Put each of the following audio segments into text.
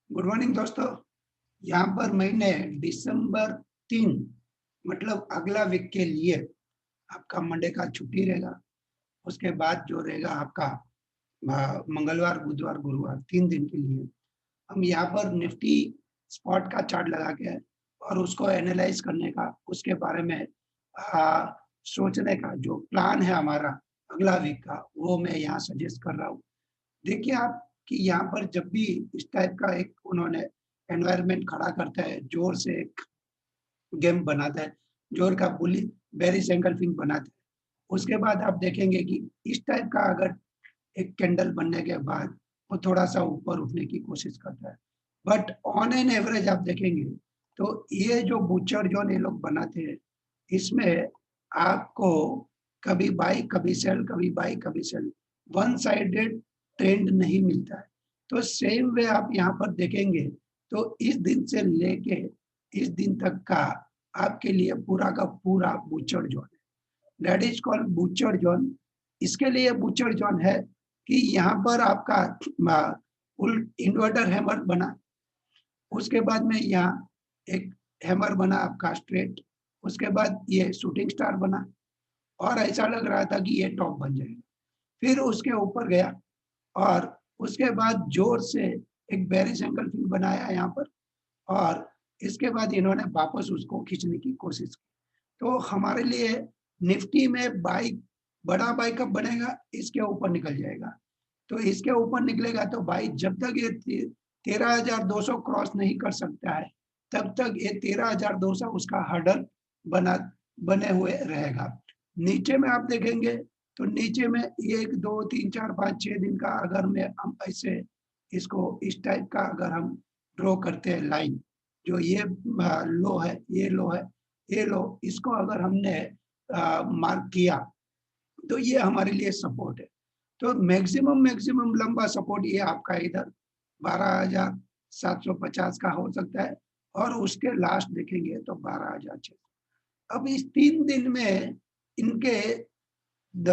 Good morning दोस्तों। यहाँ पर मैंने दिसंबर 3 मतलब अगला वीक के लिए आपका मंडे का छुट्टी रहेगा। उसके बाद जो रहेगा आपका मंगलवार, बुधवार, गुरुवार 3 दिन के लिए हम यहाँ पर निफ्टी स्पॉट का चार्ट लगा के और उसको एनालाइज करने का, उसके बारे में सोचने का जो प्लान है हमारा अगला वीक का, वो मैं यहाँ सजेस्ट कर रहा हूँ। देखिए आप कि यहाँ पर जब भी इस टाइप का एक उन्होंने एनवायरनमेंट खड़ा करता है, ज़ोर से एक गेम बनाता है, ज़ोर का बुली बेरिश एंगल्फिंग बनाता है। उसके बाद आप देखेंगे कि इस टाइप का अगर एक कैंडल बनने के बाद वो थोड़ा-सा ऊपर उठने की कोशिश करता है। बट ऑन एन एवरेज आप देखेंगे, तो ये जो बूचर ज़ोन ये लोग बनाते हैं, इसमें आपको कभी बाई, कभी सेल, कभी बाई, कभी सेल, वन साइडेड ट्रेंड नहीं मिलता है। तो सेम वे आप यहाँ पर देखेंगे, तो इस दिन से लेके इस दिन तक का आपके लिए पूरा का पूरा बूचर ज़ोन है। That is called butcher zone. इसके लिए बूचर ज़ोन है कि यहाँ पर आपका उल इन्वर्टर हैमर बना, उसके बाद में यहाँ एक हैमर बना आपका स्ट्रेट, उसके बाद ये शूटिंग स्टार बना और ऐसा लग रहा था कि ये टॉप बन जाएगा। फिर उसके ऊपर गया और उसके बाद ज़ोर से एक बेरिश एंगल्फिंग बनाया यहाँ पर और इसके बाद इन्होंने वापस उसको खींचने की कोशिश की। तो हमारे लिए निफ्टी में बाई बड़ा बाई कब बनेगा, इसके ऊपर निकल जाएगा। तो इसके ऊपर निकलेगा तो भाई जब तक ये 13,200 क्रॉस नहीं कर सकता है, तब तक ये 13,200 उसका हर्डल बना बने हुए रहेगा। नीचे में आप देखेंगे तो नीचे में 1, 2, 3, 4, 5, 6 दिन का अगर मैं हम ऐसे इसको इस टाइप का अगर हम ड्रॉ करते हैं लाइन, जो ये लो है, ये लो है, ये लो, इसको अगर हमने मार्क किया, तो ये हमारे लिए सपोर्ट है। तो मैक्सिमम लंबा सपोर्ट ये आपका इधर 12,750 का हो सकता है और उसके लास्ट देखेंगे तो 12,600। अब इस 3 दिन में इनके द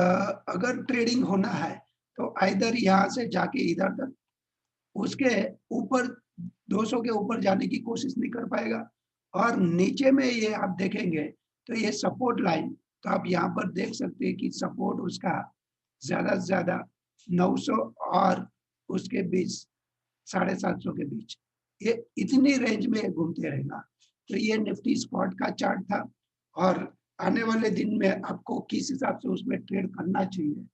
अगर ट्रेडिंग होना है, तो आइदर यहाँ से जाके इधर तक, उसके ऊपर 200 के ऊपर जाने की कोशिश नहीं कर पाएगा और नीचे में ये आप देखेंगे, तो ये सपोर्ट लाइन, तो आप यहाँ पर देख सकते हैं कि सपोर्ट उसका ज़्यादा से ज़्यादा 900 और उसके बीच 750 के बीच, ये इतनी रेंज में घूमते रहेगा। तो ये निफ्टी स्पॉट का चार्ट था और आने वाले दिन में आपको किस हिसाब से उसमें ट्रेड करना चाहिए,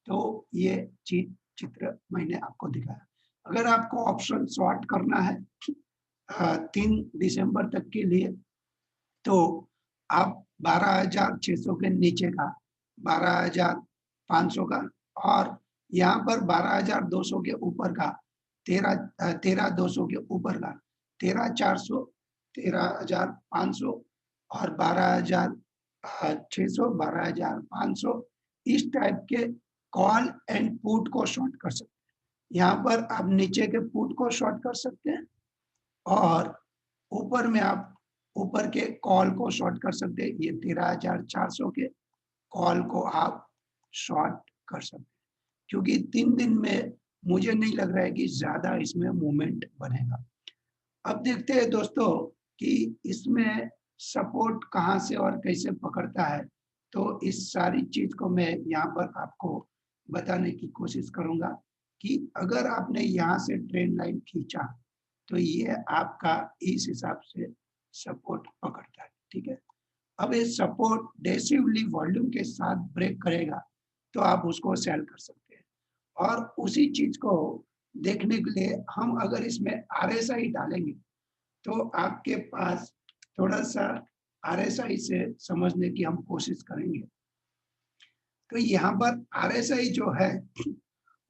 तो ये चित्र मैंने आपको दिखाया। अगर आपको ऑप्शन शॉर्ट करना है 3 दिसंबर तक के लिए, तो आप 12,600 के नीचे का, 12,500 का और यहाँ पर 12,200 के ऊपर का, 13,200 के ऊपर का, 13,400, 13,500 और 12,600, 12,500, इस टाइप के कॉल एंड पुट को शॉर्ट कर सकते हैं। यहाँ पर आप नीचे के पुट को शॉर्ट कर सकते हैं और ऊपर में आप ऊपर के कॉल को शॉर्ट कर सकते हैं। ये 13,400 के कॉल को आप शॉर्ट कर सकते हैं, क्योंकि 3 दिन में मुझे नहीं लग रहा है कि ज़्यादा इसमें मूवमेंट बनेगा। अब देखते हैं दोस्तों कि इसमें सपोर्ट कहाँ से और कैसे पकड़ता है, तो इस सारी चीज़ को मैं यहाँ पर आपको बताने की कोशिश करूँगा कि अगर आपने यहाँ से ट्रेंड लाइन खींचा, तो ये आपका इस हिसाब से सपोर्ट पकड़ता है, ठीक है? अब ये सपोर्ट डेसिवली वॉल्यूम के साथ ब्रेक करेगा, तो आप उसको सेल कर सकते हैं और उसी चीज़ को देखने के लिए हम अगर इसमें आरएसआई डालेंगे, तो आपके पास थोड़ा-सा आरएसआई से समझने की हम कोशिश करेंगे। तो यहाँ पर आरएसआई जो है,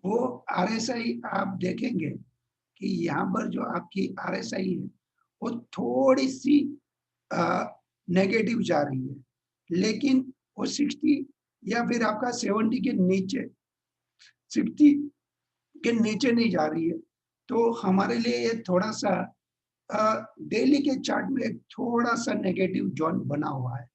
वो आरएसआई आप देखेंगे कि यहाँ पर जो आपकी आरएसआई है, वो थोड़ी-सी अ, नेगेटिव जा रही है, लेकिन वो 60 या फिर आपका 70 के नीचे, 60 के नीचे नहीं जा रही है। तो हमारे लिए ये थोड़ा-सा डेली के चार्ट में एक थोड़ा-सा नेगेटिव ज़ोन बना हुआ है,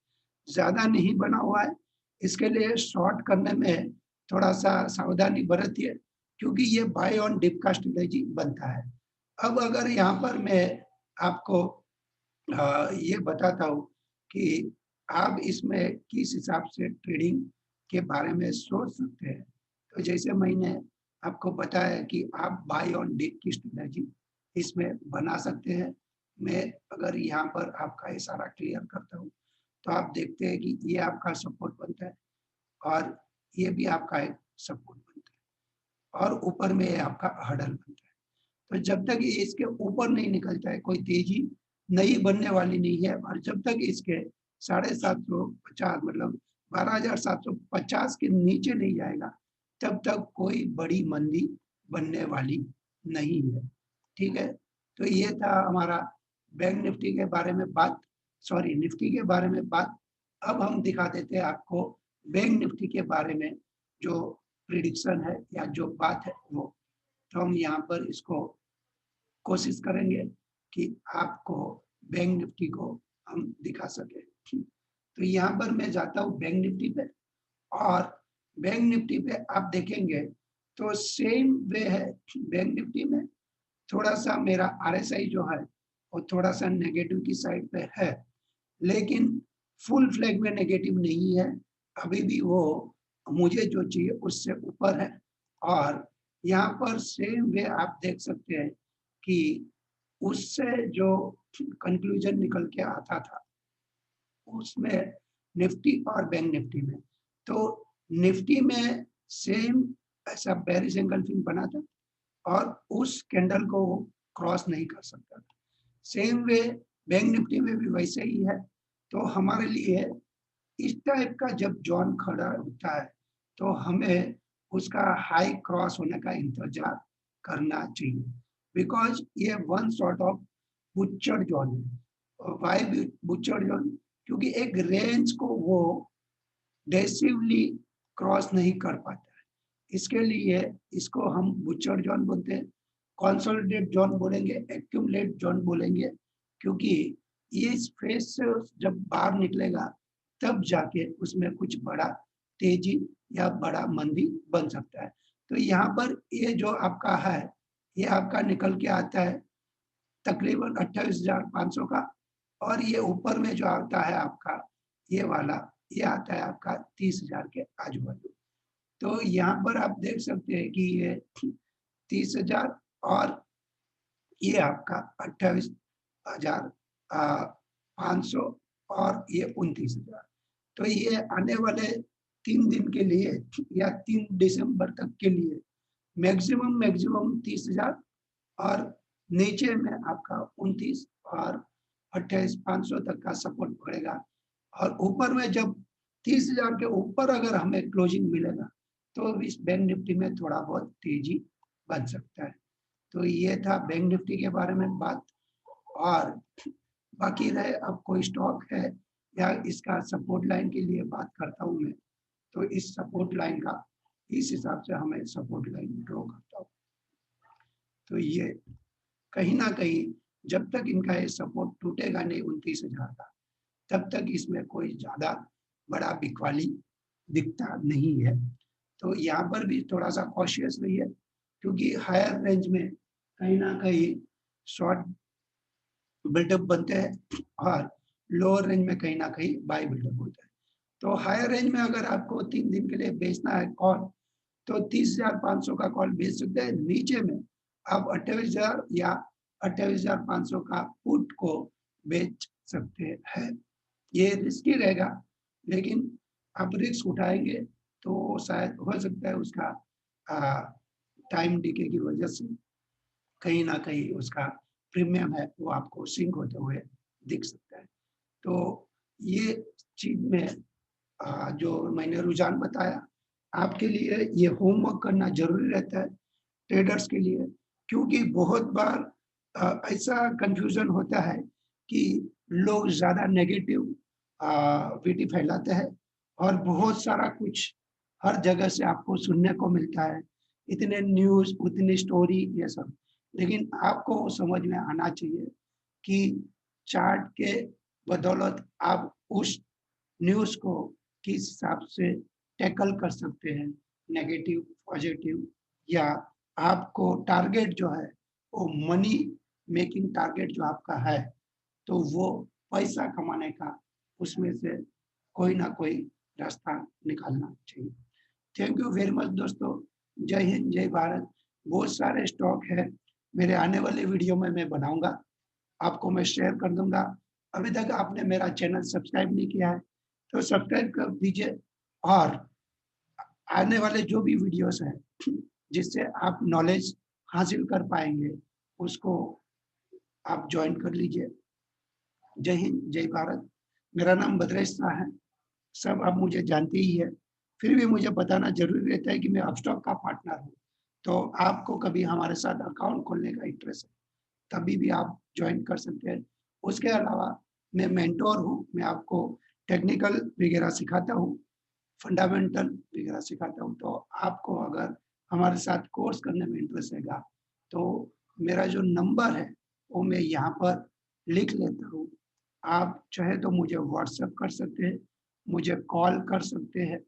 ज़्यादा नहीं बना हुआ है। इसके लिए शॉर्ट करने में थोड़ा-सा सावधानी बरतिए, क्योंकि ये बाय ऑन डिप का स्ट्रैटेजी बनता है। अब अगर यहाँ पर मैं आपको ये बताता हूँ कि आप इसमें किस हिसाब से ट्रेडिंग के बारे में सोच सकते हैं। तो जैसे मैंने आपको बताया कि आप बाय ऑन डिप की स्ट्रेटजी इसमें बना सकते हैं। मैं अगर यहाँ पर आपका इशारा क्लियर करता हूँ, तो आप देखते हैं कि ये आपका सपोर्ट बनता है और ये भी आपका एक सपोर्ट बनता है और ऊपर में ये आपका हर्डल बनता है। तो जब तक ये इसके ऊपर नहीं निकलता है, कोई तेजी नई बनने वाली नहीं है और जब तक इसके 750 मतलब 12,750 के नीचे नहीं जाएगा, तब तक कोई बड़ी मंदी बनने वाली नहीं है। ठीक है? तो ये था हमारा बैंक निफ्टी के बारे में बात, सॉरी निफ्टी के बारे में बात। अब हम दिखा देते हैं आपको बैंक निफ्टी के बारे में जो प्रिडिक्शन है या जो बात है वो। तो हम यहाँ पर इसको कोशिश करेंगे कि आपको बैंक निफ्टी को हम दिखा सके। तो यहाँ पर मैं जाता हूँ बैंक निफ्टी पे और बैंक निफ्टी पे आप देखेंगे तो सेम वे है। बैंक निफ्टी में थोड़ा सा मेरा आरएसआई जो है वो थोड़ा सा नेगेटिव की साइड पे है, लेकिन फुल फ्लैग में नेगेटिव नहीं है। अभी भी वो मुझे जो चाहिए उससे ऊपर है और यहाँ पर सेम वे आप देख सकते हैं कि उससे जो कंक्लूजन निकल के आता था उसमें निफ्टी और बैंक निफ्टी में, तो निफ्टी में सेम ऐसा बेरिश एंगल्फिंग बना था और उस कैंडल को क्रॉस नहीं कर सकता था। सेम वे बैंक निफ्टी में भी वैसे ही है। तो हमारे लिए इस टाइप का जब जॉन खड़ा होता है तो हमें उसका हाई क्रॉस होने का इंतजार करना चाहिए, बिकॉज ये one sort of butcher John है। Why butcher John? क्योंकि एक रेंज को वो डेसिवली क्रॉस नहीं कर पाता है, इसके लिए इसको हम बुच्चर जॉन बोलते हैं। कंसोलिडेट जॉन बोलेंगे, एक्यूमुलेट जॉन बोलेंगे, क्योंकि ये इस फेज से जब बाहर निकलेगा तब जाके उसमें कुछ बड़ा तेजी या बड़ा मंदी बन सकता है। तो यहाँ पर ये जो आपका है, ये आपका निकल के आता है तकरीबन 28,500 का और ये ऊपर में जो आता है आपका ये वाला, ये आता है आपका 30,000 के आजू बाजू। तो यहाँ पर आप देख सकते हैं कि ये 30,000 और ये आपका 28,500 और ये 29,000। तो ये आने वाले 3 दिन के लिए या 3 दिसंबर तक के लिए मैक्सिमम 30,000 और नीचे में आपका 29 और 28,500 तक का सपोर्ट पड़ेगा और ऊपर में जब 30,000 के ऊपर अगर हमें क्लोजिंग मिलेगा तो इस बैंक निफ्टी में थोड़ा बहुत तेजी बन सकता है। तो ये था बैंक निफ्टी के बारे में बात। और बाकी रहे अब कोई स्टॉक है या इसका सपोर्ट लाइन के लिए बात करता हूँ मैं, तो इस सपोर्ट लाइन का इस हिसाब से हमें सपोर्ट लाइन ड्रॉ करता हूँ। तो ये कहीं ना कहीं जब तक इनका ये सपोर्ट टूटेगा नहीं 29,000 का, तब तक इसमें कोई ज्यादा बड़ा बिकवाली दिखता नहीं है। तो यहाँ पर भी थोड़ा सा कॉशियस रहिए, क्योंकि हायर रेंज में कहीं ना कहीं शॉर्ट बिल्डअप बनते हैं और लोअर रेंज में कहीं ना कहीं बाय बिल्डअप होता है। तो हायर रेंज में अगर आपको 3 दिन के लिए बेचना है कॉल, तो 30,500 का कॉल बेच सकते हैं। नीचे में आप 28,000 या 28,500 का पुट को बेच सकते हैं। ये रिस्की रहेगा, लेकिन आप रिस्क उठाएंगे तो शायद हो सकता है उसका टाइम डिके की वजह से कहीं ना कहीं उसका प्रीमियम है वो आपको सिंक होते हुए दिख सकता है। तो ये चीज में जो मैंने रुझान बताया आपके लिए ये होमवर्क करना जरूरी रहता है ट्रेडर्स के लिए, क्योंकि बहुत बार ऐसा कंफ्यूजन होता है कि लोग ज्यादा नेगेटिव विटी फैलाते हैं और बहुत सारा कुछ हर जगह से आपको सुनने को मिलता है, इतने न्यूज उतनी स्टोरी ये सब। लेकिन आपको समझ में आना चाहिए कि चार्ट के बदौलत आप उस न्यूज को किस हिसाब से टैकल कर सकते हैं, नेगेटिव पॉजिटिव, या आपको टारगेट जो है वो मनी मेकिंग टारगेट जो आपका है, तो वो पैसा कमाने का, उसमें से कोई ना कोई रास्ता निकालना चाहिए। थैंक यू वेरी मच दोस्तों। जय हिंद, जय भारत। बहुत सारे स्टॉक है, मेरे आने वाले वीडियो में मैं बनाऊंगा, आपको मैं शेयर कर दूंगा। अभी तक आपने मेरा चैनल सब्सक्राइब नहीं किया है तो सब्सक्राइब कर दीजिए, और आने वाले जो भी वीडियोस हैं जिससे आप नॉलेज हासिल कर पाएंगे, उसको आप ज्वाइन कर लीजिए। जय हिंद, जय भारत। मेरा नाम भद्रेश शाह है, सब आप मुझे जानते ही है, फिर भी मुझे बताना जरूरी रहता है कि मैं अपस्टॉक का पार्टनर हूँ। तो आपको कभी हमारे साथ अकाउंट खोलने का इंटरेस्ट है, तभी भी आप ज्वाइन कर सकते हैं। उसके अलावा मैं मेंटोर हूँ, मैं आपको टेक्निकल वगैरह सिखाता हूँ, फंडामेंटल वगैरह सिखाता हूँ। तो आपको अगर हमारे साथ कोर्स करने में इंटरेस्ट रहेगा, तो मेरा जो नंबर है वो मैं यहाँ पर लिख लेता हूँ। आप चाहे तो मुझे व्हाट्सएप कर सकते हैं, मुझे कॉल कर सकते हैं,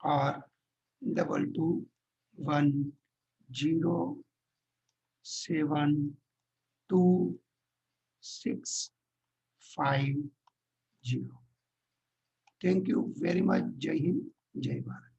और 22172650। Thank you very much. जय हिंद, जय भारत।